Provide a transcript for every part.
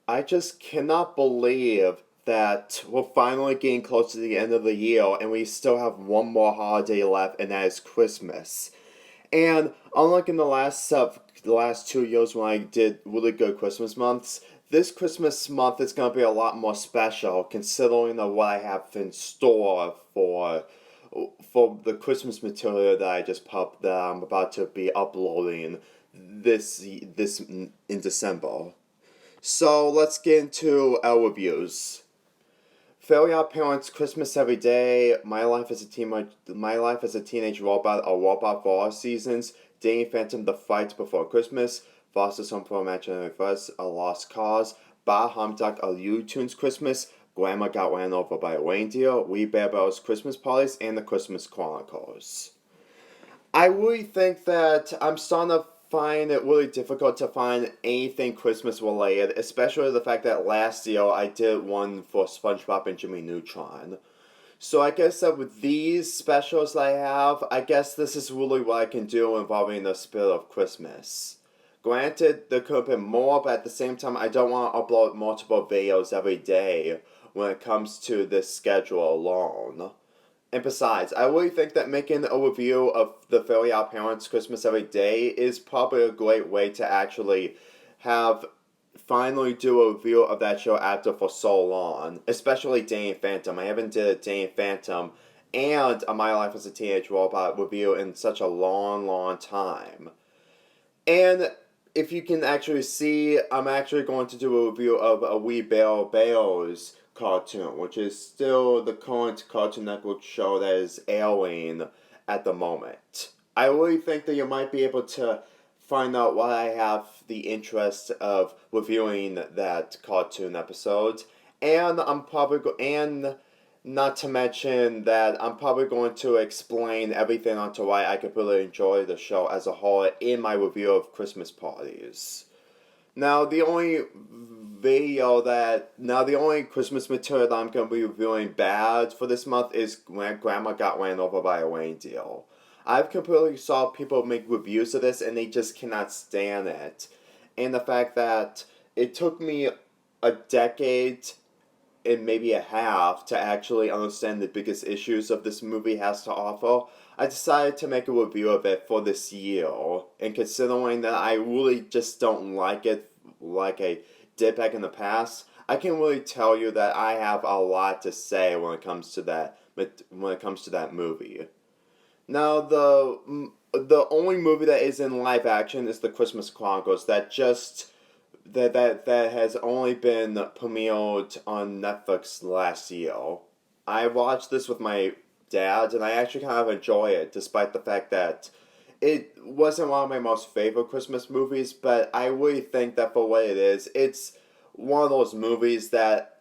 I just cannot believe that we're finally getting close to the end of the year and we still have one more holiday left, and that is Christmas. And unlike in the last 2 years when I did really good Christmas months, this Christmas month is going to be a lot more special considering what I have in store for the Christmas material that I just that I'm about to be uploading this in December. So let's get into our reviews. Fairly Odd Parents, Christmas Every Day, My Life as a Teenage Robot, A Robot for All Seasons, Danny Phantom, The Fight Before Christmas, Foster's Home for Imaginary Friends, A Lost Cause, Bah Humduck, A Looney Tunes Christmas, Grandma Got Ran Over by a Reindeer, Wee Bear Bells Christmas Parties, and The Christmas Chronicles. I really think that I'm starting to find it really difficult to find anything Christmas related, especially the fact that last year I did one for SpongeBob and Jimmy Neutron. So I guess that with these specials that I have, I guess this is really what I can do involving the spirit of Christmas. Granted, there could have been more, but at the same time, I don't want to upload multiple videos every day when it comes to this schedule alone. And besides, I really think that making a review of the Fairly Odd Parents Christmas Every Day is probably a great way to actually have finally do a review of that show after for so long, especially Danny Phantom. I haven't did a Danny Phantom and a My Life as a Teenage Robot review in such a long, long time. And if you can actually see, I'm actually going to do a review of a Wee Bear Bears cartoon, which is still the current Cartoon Network show that is airing at the moment. I really think that you might be able to find out why I have the interest of reviewing that cartoon episode, and and not to mention that I'm probably going to explain everything onto why I could really enjoy the show as a whole in my review of Christmas Parties. Now, the only Christmas material that I'm going to be reviewing bad for this month is when Grandma Got Ran Over by a Reindeer. I've completely saw people make reviews of this and they just cannot stand it. And the fact that it took me a decade and maybe a half to actually understand the biggest issues of this movie has to offer, I decided to make a review of it for this year. And considering that I really just don't like it like I did back in the past, I can really tell you that I have a lot to say when it comes to that movie. Now, the only movie that is in live action is the Christmas Chronicles that has only been premiered on Netflix last year. I watched this with my dad, and I actually kind of enjoy it, despite the fact that it wasn't one of my most favorite Christmas movies, but I really think that for what it is, it's one of those movies that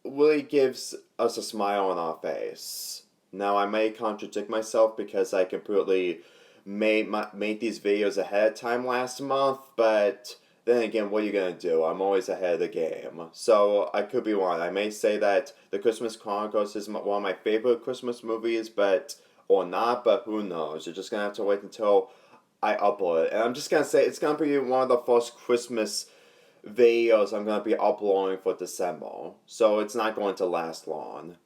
really gives us a smile on our face. Now, I may contradict myself because I completely made these videos ahead of time last month, but then again, what are you gonna do? I'm always ahead of the game. So I could be wrong. I may say that The Christmas Chronicles is one of my favorite Christmas movies, or not, but who knows? You're just gonna have to wait until I upload it. And I'm just gonna say it's gonna be one of the first Christmas videos I'm gonna be uploading for December. So it's not going to last long.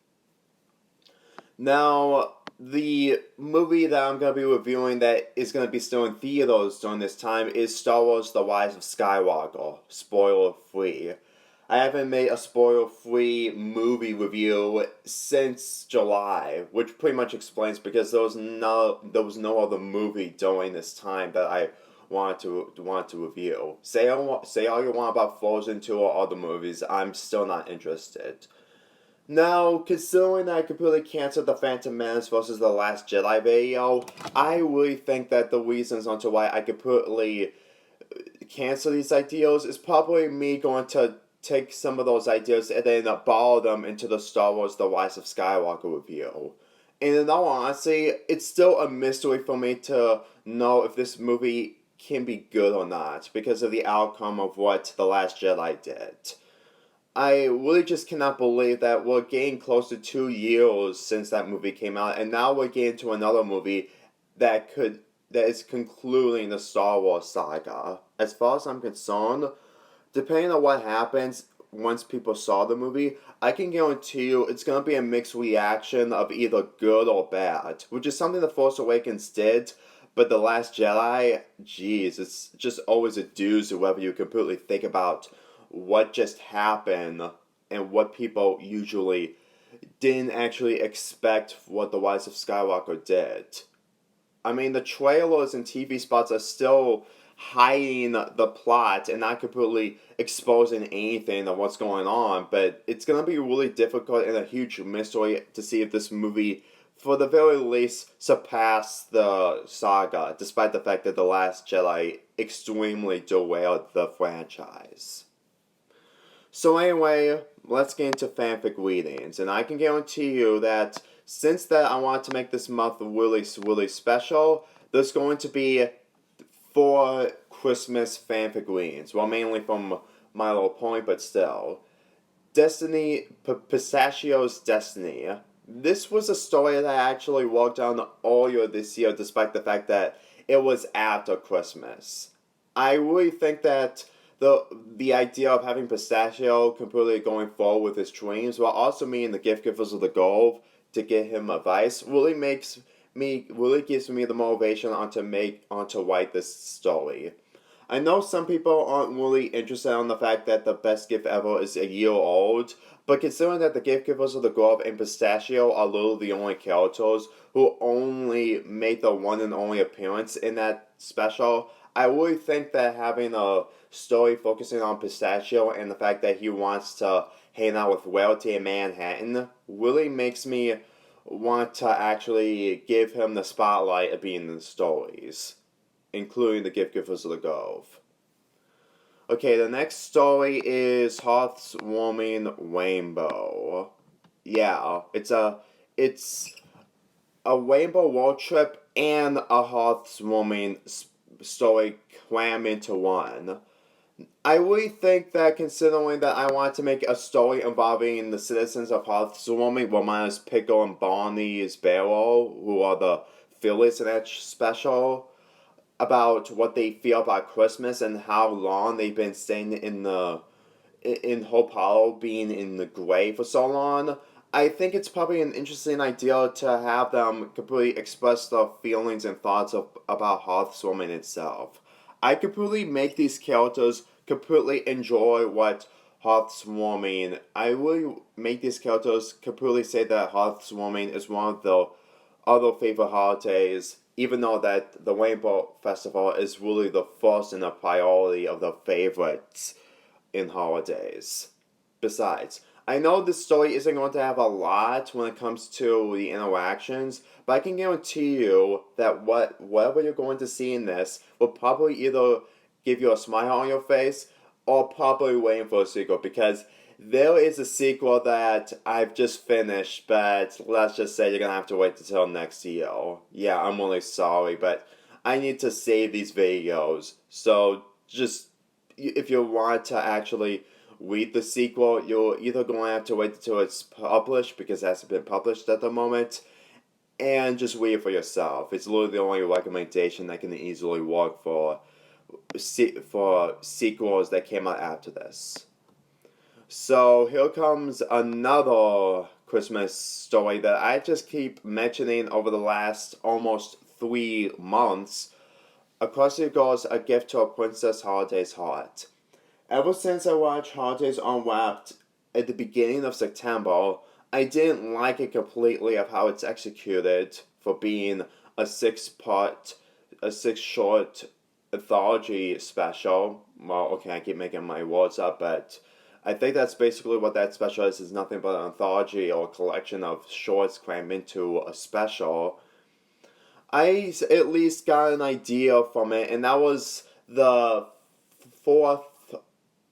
Now, the movie that I'm going to be reviewing that is going to be still in theaters during this time is Star Wars The Rise of Skywalker, spoiler free. I haven't made a spoiler free movie review since July, which pretty much explains because there was no other movie during this time that I wanted to review. Say all you want about Frozen 2 or other movies, I'm still not interested. Now, considering that I completely canceled The Phantom Menace versus The Last Jedi video, I really think that the reasons onto why I completely cancel these ideas is probably me going to take some of those ideas and then borrow them into the Star Wars The Rise of Skywalker review. And in all honesty, it's still a mystery for me to know if this movie can be good or not because of the outcome of what The Last Jedi did. I really just cannot believe that we're getting close to 2 years since that movie came out, and now we're getting to another movie that is concluding the Star Wars saga. As far as I'm concerned, depending on what happens once people saw the movie, I can guarantee you it's going to be a mixed reaction of either good or bad, which is something The Force Awakens did, but The Last Jedi, geez, it's just always a doozy whether you completely think about what just happened and what people usually didn't actually expect what The Rise of Skywalker did. I mean, the trailers and TV spots are still hiding the plot and not completely exposing anything of what's going on, but it's going to be really difficult and a huge mystery to see if this movie, for the very least, surpassed the saga, despite the fact that The Last Jedi extremely derailed the franchise. So anyway, let's get into fanfic readings, and I can guarantee you that since that I want to make this month really special, there's going to be 4 Christmas fanfic readings. Well, mainly from My Little Pony, but still. Pistachio's Destiny. This was a story that I actually worked on all year this year, despite the fact that it was after Christmas. I really think that the idea of having Pistachio completely going forward with his dreams, while also meeting the gift givers of the Grove to get him advice, really gives me the motivation to write this story. I know some people aren't really interested in the fact that the best gift ever is a year old, but considering that the gift givers of the Grove and Pistachio are literally the only characters who only make the one and only appearance in that special, I really think that having a story focusing on Pistachio and the fact that he wants to hang out with royalty in Manhattan really makes me want to actually give him the spotlight of being in the stories, including the gift givers of the Grove. Okay, the next story is Heartwarming Rainbow. Yeah, it's a rainbow world trip and a heartwarming story crammed into one. I really think that considering that I want to make a story involving the citizens of Heartwarming, well, minus Pickle and Bonnie's Barrel, who are the villains in that special, about what they feel about Christmas and how long they've been staying in Hope Hollow, being in the grave for so long. I think it's probably an interesting idea to have them completely express their feelings and thoughts about Heartwarming itself. I completely make these characters completely enjoy what Heartwarming. I really make these characters completely say that Heartwarming is one of their other favorite holidays, even though that the Rainbow Festival is really the first and the priority of the favorites in holidays. Besides, I know this story isn't going to have a lot when it comes to the interactions, but I can guarantee you that whatever you're going to see in this will probably either give you a smile on your face or probably waiting for a sequel, because there is a sequel that I've just finished, but let's just say you're going to have to wait until next year. Yeah, I'm really sorry, but I need to save these videos, so just if you want to actually read the sequel, you're either going to have to wait until it's published, because it hasn't been published at the moment, and just read it for yourself. It's literally the only recommendation that can easily work for sequels that came out after this. So here comes another Christmas story that I just keep mentioning over the last almost 3 months. Across It Goes, A Gift to a Princess Holiday's Heart. Ever since I watched Holidays Unwrapped at the beginning of September, I didn't like it completely of how it's executed for being a 6-short anthology special. Well, okay, I keep making my words up, but I think that's basically what that special is nothing but an anthology or a collection of shorts crammed into a special. I at least got an idea from it, and that was the fourth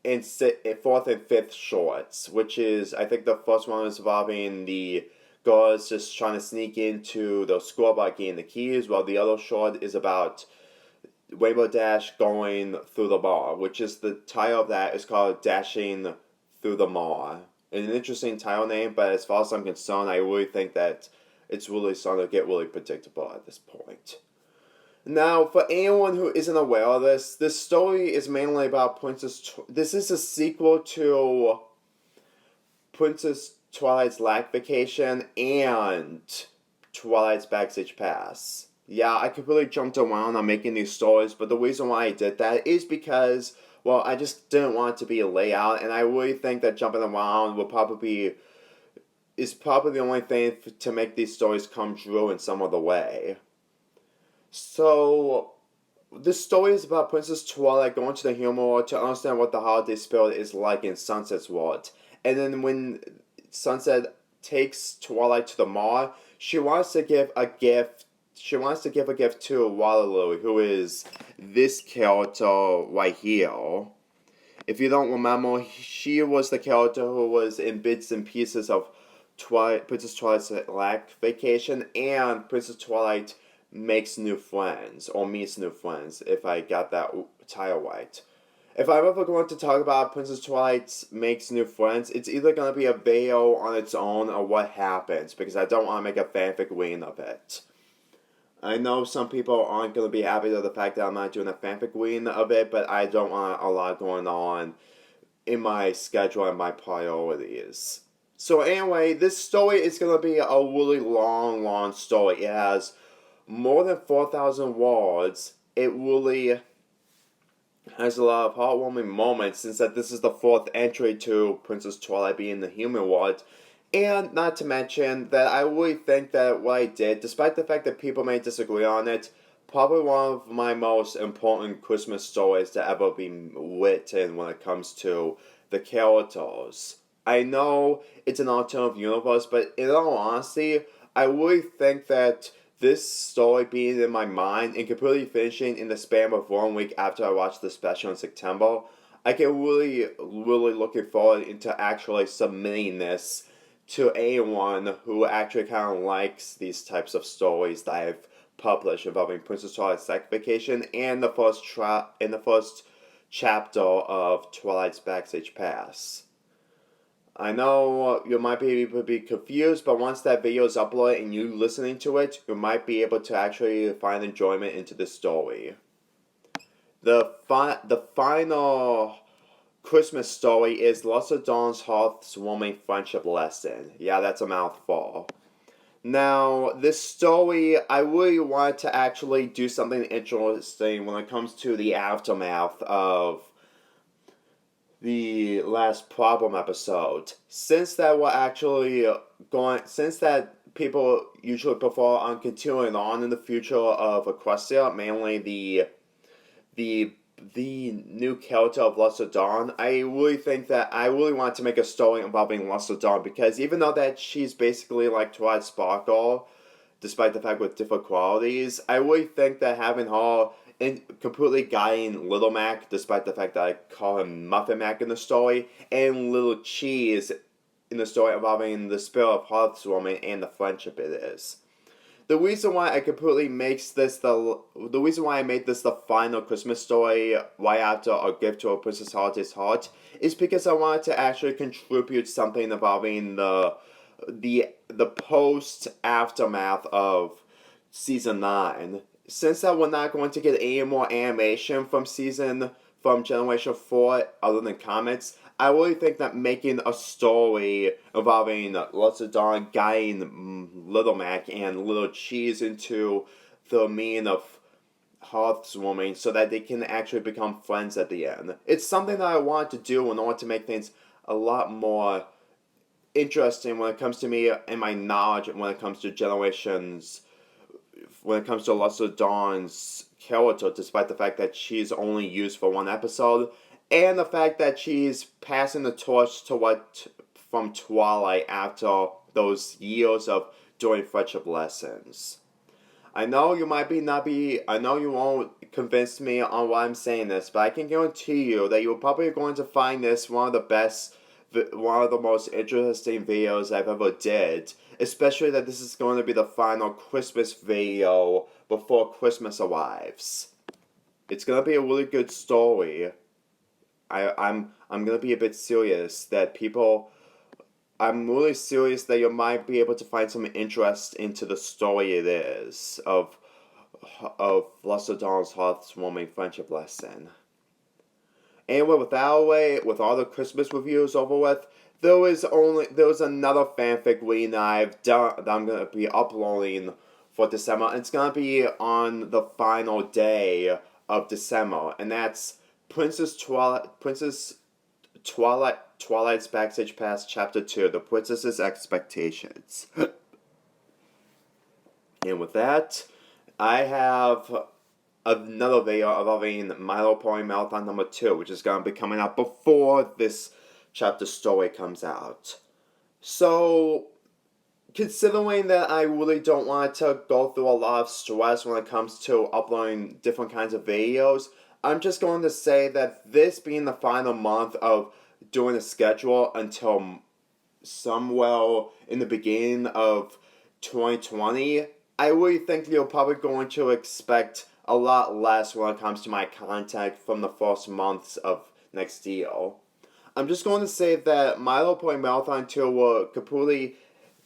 and fifth shorts, which is, I think the first one is involving the girls just trying to sneak into the school about getting the keys, while the other short is about Rainbow Dash going through the mall, which is the title of that is called Dashing Through the Mall. An interesting title name, but as far as I'm concerned, I really think that it's really starting to get really predictable at this point. Now, for anyone who isn't aware of this story is mainly about this is a sequel to Princess Twilight's Lack Vacation and Twilight's Backstage Pass. Yeah, I completely jumped around on making these stories, but the reason why I did that is because, well, I just didn't want it to be a layout, and I really think that jumping around is probably the only thing to make these stories come true in some other way. So, this story is about Princess Twilight going to the human world to understand what the holiday spirit is like in Sunset's world. And then when Sunset takes Twilight to the mall, she wants to give a gift. She wants to give a gift to Waterloo, who is this character right here. If you don't remember, she was the character who was in bits and pieces of Princess Twilight's Lack Vacation and Princess Twilight Makes New Friends, or Meets New Friends, if I got that title right. If I'm ever going to talk about Princess Twilight Makes New Friends, it's either going to be a video on its own or what happens, because I don't want to make a fanfic reading of it. I know some people aren't going to be happy with the fact that I'm not doing a fanfic reading of it, but I don't want a lot going on in my schedule and my priorities. So anyway, this story is going to be a really long story. It has more than 4,000 words. It really has a lot of heartwarming moments since that this is the fourth entry to Princess Twilight being the human world. And not to mention that I really think that what I did, despite the fact that people may disagree on it, probably one of my most important Christmas stories to ever be written when it comes to the characters. I know it's an alternative universe, but in all honesty, I really think that this story being in my mind and completely finishing in the span of 1 week after I watched the special in September, I can really looking forward into actually submitting this to anyone who actually kind of likes these types of stories that I've published involving Princess Twilight's Lack Vacation and the first chapter of Twilight's Backstage Pass. I know you might be able to be confused, but once that video is uploaded and you listening to it, you might be able to actually find enjoyment into the story. The final Christmas story is Lesser Dawn's Heartwarming Friendship Lesson. Yeah, that's a mouthful. Now, this story, I really wanted to actually do something interesting when it comes to the aftermath of the last problem episode. Since that people usually prefer on continuing on in the future of Equestria, mainly the new character of Lesser Dawn, I really want to make a story involving Lesser Dawn, because even though that she's basically like Twilight Sparkle, despite the fact with different qualities, I really think that having her and completely guiding Little Mac, despite the fact that I call him Muffin Mac in the story, and Little Cheese in the story involving the spirit of Heartwarming and the friendship it is. The reason why I made this the final Christmas story right after A Gift to a Princess Holiday's Heart is because I wanted to actually contribute something involving the post aftermath of season 9. Since that we're not going to get any more animation from Generation 4 other than comics, I really think that making a story involving Lesser Dawn guiding Little Mac and Little Cheese into the meaning of Heartwarming so that they can actually become friends at the end. It's something that I want to do in order to make things a lot more interesting when it comes to me and my knowledge when it comes to Lesser Dawn's character, despite the fact that she's only used for one episode, and the fact that she's passing the torch from Twilight after those years of doing friendship lessons. I know you won't convince me on why I'm saying this, but I can guarantee you that you're probably going to find this one of the most interesting videos I've ever did, especially that this is going to be the final Christmas video before Christmas arrives. It's going to be a really good story. I'm going to be a bit serious I'm really serious that you might be able to find some interest into the story it is of Lester Dawn's Heartwarming Friendship lesson. Anyway, with all the Christmas reviews over with, there was another fanfic reading I've done that I'm gonna be uploading for December, and it's gonna be on the final day of December, and that's Twilight's Backstage Pass Chapter 2, The Princess's Expectations. And with that, I have another video of My Little Pony Marathon number 2, which is going to be coming out before this chapter story comes out. So, considering that I really don't want to go through a lot of stress when it comes to uploading different kinds of videos, I'm just going to say that this being the final month of doing a schedule until somewhere in the beginning of 2020, I really think you're probably going to expect a lot less when it comes to my content from the first months of next year. I'm just going to say that My Little Pony Marathon 2 will completely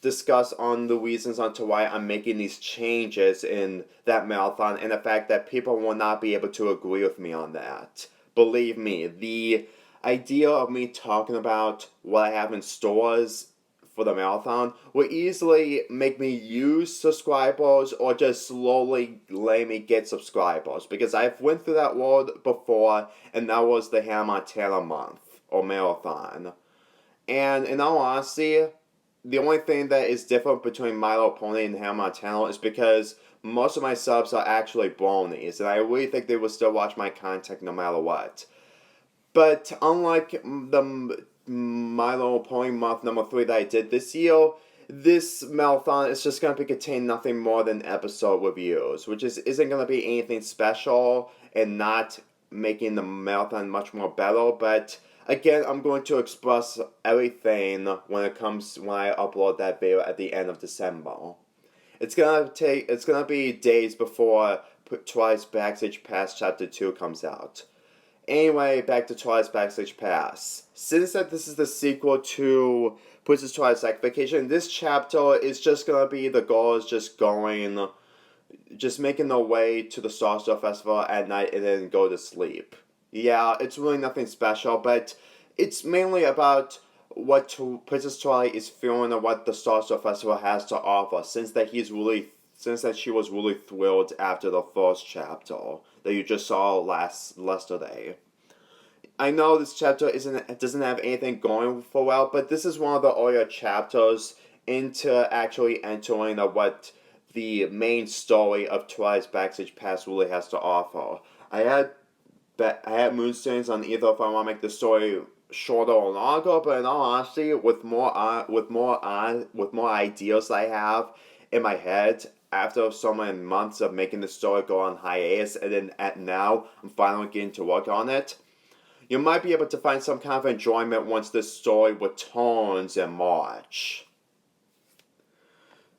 discuss on the reasons onto why I'm making these changes in that marathon, and the fact that people will not be able to agree with me on that. Believe me, the idea of me talking about what I have in stores for the marathon will easily make me use subscribers or just slowly let me get subscribers, because I've went through that road before, and that was the Hannah Montana month or marathon. And in all honesty, the only thing that is different between My Little Pony and Hannah Montana is because most of my subs are actually bronies, and I really think they will still watch my content no matter what. But unlike the My Little Pony month number 3 that I did this year, this marathon is just going to contain nothing more than episode reviews, which isn't going to be anything special and not making the marathon much more better. But again, I'm going to express everything when I upload that video at the end of December. It's gonna be days before Twilight's Backstage Pass Chapter 2 comes out. Anyway, back to Twilight's Backstage Pass. Since that this is the sequel to Princess Twilight's Vacation, this chapter is just gonna be the girls just making their way to the Star Festival at night and then go to sleep. Yeah, it's really nothing special, but it's mainly about what Princess Twilight is feeling and what the Star Festival has to offer, since that she was really thrilled after the first chapter that you just saw yesterday. I know this chapter doesn't have anything going for well, but this is one of the earlier chapters into actually entering what the main story of Twilight's Backstage Pass really has to offer. I had moonstones on either if I want to make the story shorter or longer, but in all honesty, with more ideas I have in my head after so many months of making the story go on hiatus, and then now I'm finally getting to work on it, you might be able to find some kind of enjoyment once this story returns in March.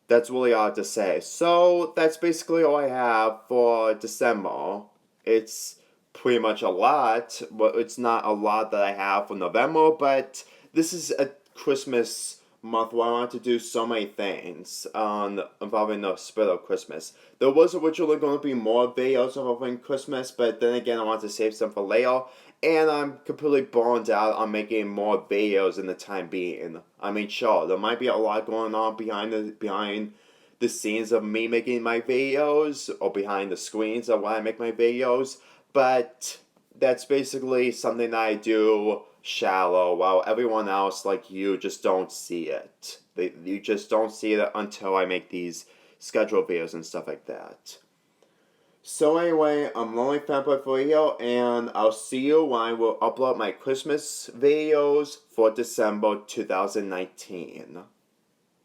That's really hard to say. So that's basically all I have for December. It's pretty much a lot, but it's not a lot that I have for November, but this is a Christmas month where I want to do so many things involving the spirit of Christmas. There was originally going to be more videos involving Christmas, but then again I want to save some for later, and I'm completely burned out on making more videos in the time being. I mean, sure, there might be a lot going on behind the scenes of me making my videos, or behind the screens of when I make my videos, but that's basically something that I do shallow, while everyone else, like you, just don't see it. You just don't see it until I make these scheduled videos and stuff like that. So anyway, I'm Lonely Fanboy for here, and I'll see you when I will upload my Christmas videos for December 2019.